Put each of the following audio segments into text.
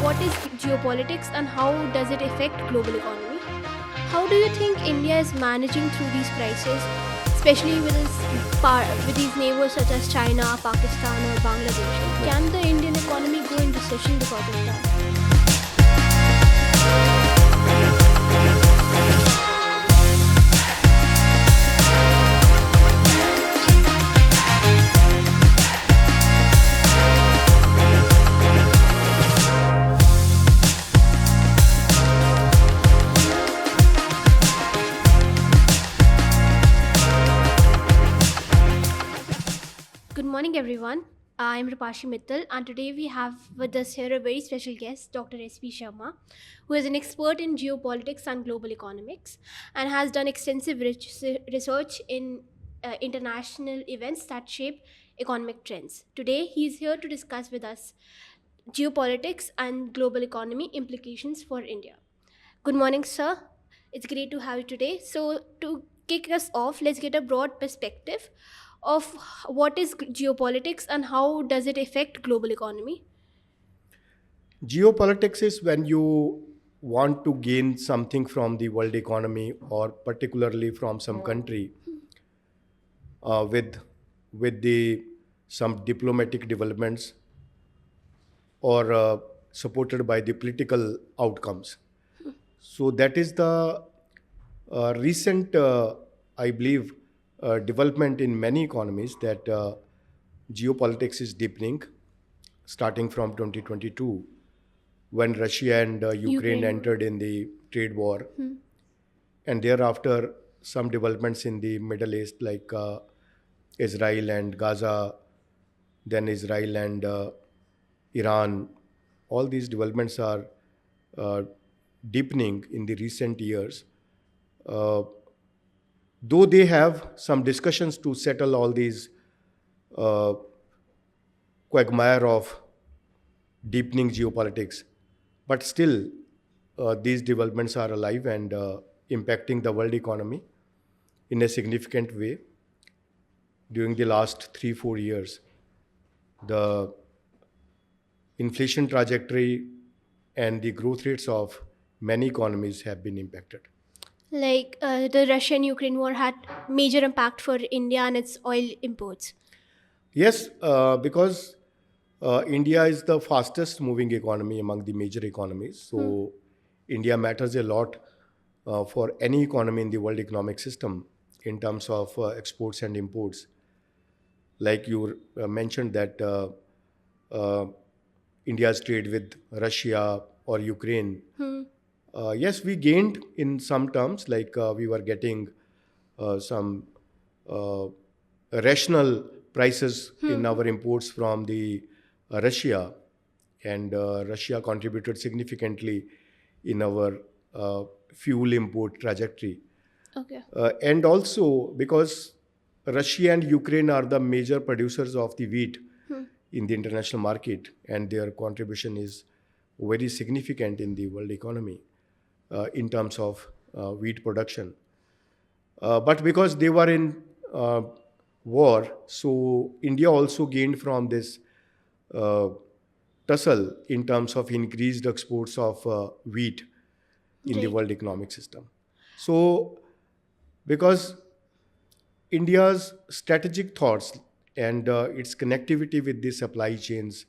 What is geopolitics and how does it affect global economy? How do you think India is managing through these crises, especially with these neighbors such as China, Pakistan, or Bangladesh? Can the Indian economy go in recession because of that? Good morning, everyone. I'm Rupashi Mittal, and today we have with us here a very special guest, Dr. S.P. Sharma, who is an expert in geopolitics and global economics and has done extensive research in international events that shape economic trends. Today, he is here to discuss with us geopolitics and global economy implications for India. Good morning, sir. It's great to have you today. So, to kick us off, let's get a broad perspective of what is geopolitics and how does it affect global economy. Geopolitics is when you want to gain something from the world economy or particularly from some country with the some diplomatic developments or supported by the political outcomes. So that is the recent, I believe, development in many economies that geopolitics is deepening, starting from 2022, when Russia and Ukraine entered in the trade war, and thereafter some developments in the Middle East like Israel and Gaza, then Israel and Iran. All these developments are uh, deepening in the recent years. Uh, though they have some discussions to settle all these uh, quagmire of deepening geopolitics, but still these developments are alive and impacting the world economy in a significant way. During the last 3-4 years, the inflation trajectory and the growth rates of many economies have been impacted. Like the Russian-Ukraine war had major impact for India and its oil imports. Yes, because India is the fastest moving economy among the major economies. So India matters a lot for any economy in the world economic system in terms of exports and imports. Like you mentioned that uh, India's trade with Russia or Ukraine. Yes, we gained in some terms, like we were getting some uh, rational prices in our imports from the Russia, and Russia contributed significantly in our fuel import trajectory. Okay. And also because Russia and Ukraine are the major producers of the wheat in the international market, and their contribution is very significant in the world economy in terms of wheat production. But because they were in war, so India also gained from this uh, tussle in terms of increased exports of wheat in the Right. world economic system. So, because India's strategic thoughts and its connectivity with the supply chains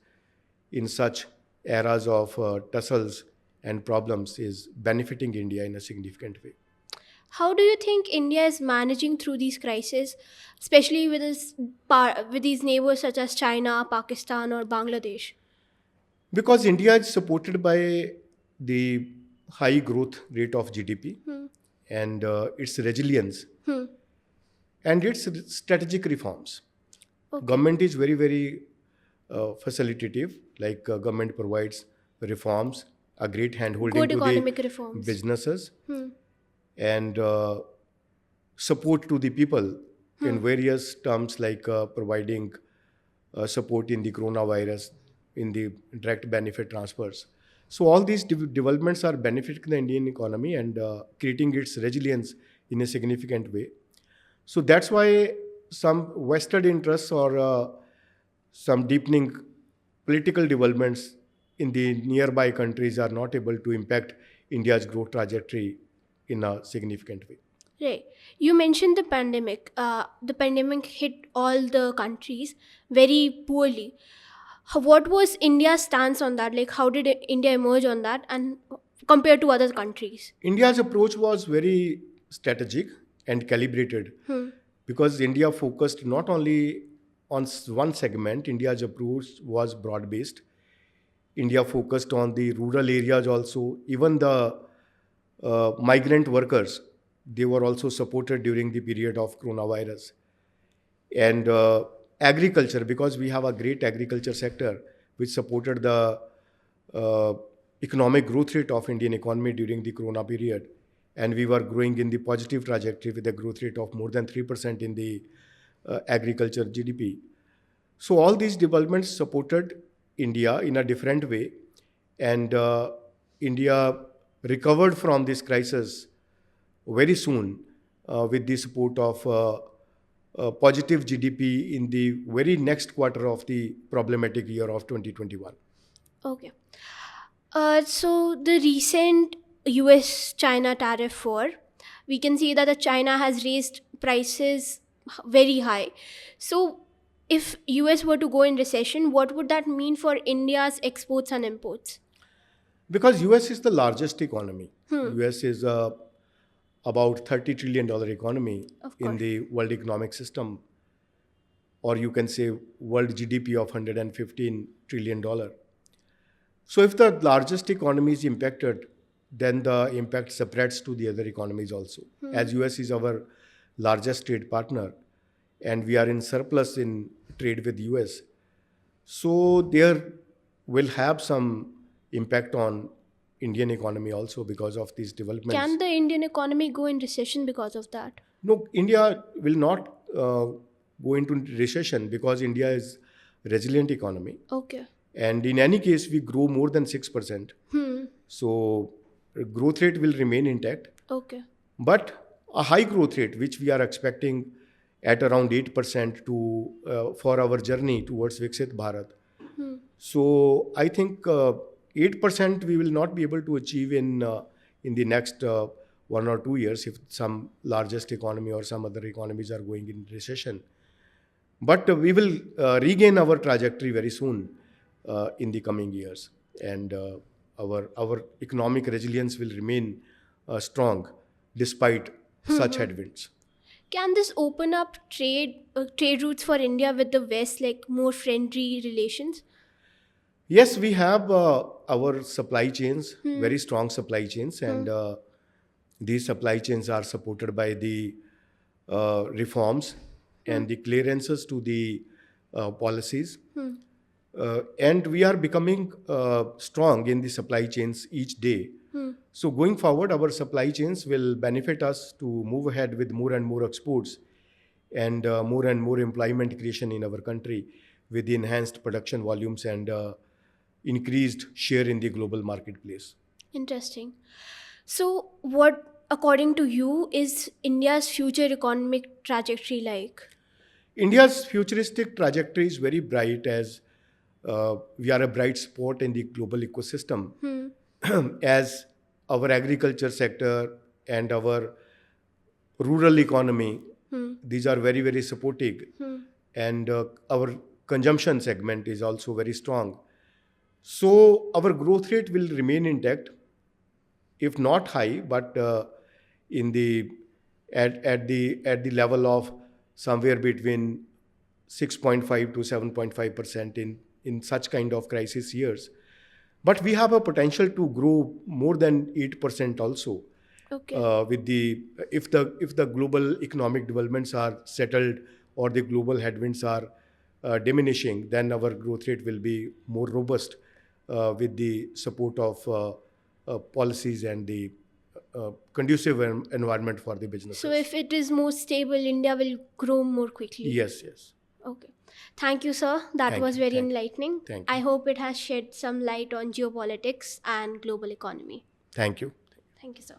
in such eras of tussles and problems is benefiting India in a significant way. How do you think India is managing through these crises, especially with these neighbors such as China, Pakistan, or Bangladesh? Because India is supported by the high growth rate of GDP and its resilience and its strategic reforms. Okay. Government is very, very facilitative, like government provides reforms, a great hand holding Good to the economic reforms. businesses, and support to the people in various terms, like providing support in the coronavirus, in the direct benefit transfers. So all these developments are benefiting the Indian economy and creating its resilience in a significant way. So that's why some vested interests or some deepening political developments in the nearby countries are not able to impact India's growth trajectory in a significant way. Right. You mentioned the pandemic. The pandemic hit all the countries very poorly. What was India's stance on that? Like, how did India emerge on that, and compared to other countries? India's approach was very strategic and calibrated because India focused not only on one segment. India's approach was broad based. India focused on the rural areas also. Even the migrant workers, they were also supported during the period of coronavirus. And agriculture, because we have a great agriculture sector which supported the uh, economic growth rate of Indian economy during the corona period, and we were growing in the positive trajectory with a growth rate of more than 3% in the agriculture GDP. So all these developments supported India in a different way, and India recovered from this crisis very soon with the support of positive GDP in the very next quarter of the problematic year of 2021. Okay. So the recent US-China tariff war, we can see that the China has raised prices very high. So if US were to go in recession, what would that mean for India's exports and imports? Because US is the largest economy. US is about $30 trillion economy Of in course. the world economic system, or you can say world GDP of $115 trillion. So if the largest economy is impacted, then the impact spreads to the other economies also. As US is our largest trade partner, and we are in surplus in trade with US, so there will have some impact on Indian economy also because of these developments. Can the Indian economy go in recession because of that? No, India will not go into recession because India is resilient economy, Okay. and in any case we grow more than 6%. So growth rate will remain intact, Okay. but a high growth rate which we are expecting at around 8% to for our journey towards Viksit Bharat. So I think 8% we will not be able to achieve in the next 1 or 2 years if some largest economy or some other economies are going in recession. But we will regain our trajectory very soon in the coming years, and our economic resilience will remain strong despite such headwinds. Can this open up trade routes for India with the West, like more friendly relations? Yes, we have our supply chains, very strong supply chains, and these supply chains are supported by the reforms and the clearances to the policies. And we are becoming strong in the supply chains each day. So going forward, our supply chains will benefit us to move ahead with more and more exports and more employment creation in our country with the enhanced production volumes and increased share in the global marketplace. Interesting. So, what, according to you, is India's future economic trajectory like? India's futuristic trajectory is very bright as we are a bright spot in the global ecosystem as our agriculture sector and our rural economy, these are very, very supportive. And our consumption segment is also very strong. So our growth rate will remain intact, if not high, but in the at the level of somewhere between 6.5 to 7.5% in such kind of crisis years. But we have a potential to grow more than 8% also. Okay. With the if the global economic developments are settled or the global headwinds are diminishing, then our growth rate will be more robust with the support of policies and the conducive environment for the businesses. So, if it is more stable, India will grow more quickly. Yes, yes. Okay. Thank you, sir. That Thank was you. very Thank you. enlightening. Thank I you. hope it has shed some light on geopolitics and global economy. Thank you. Thank you, sir.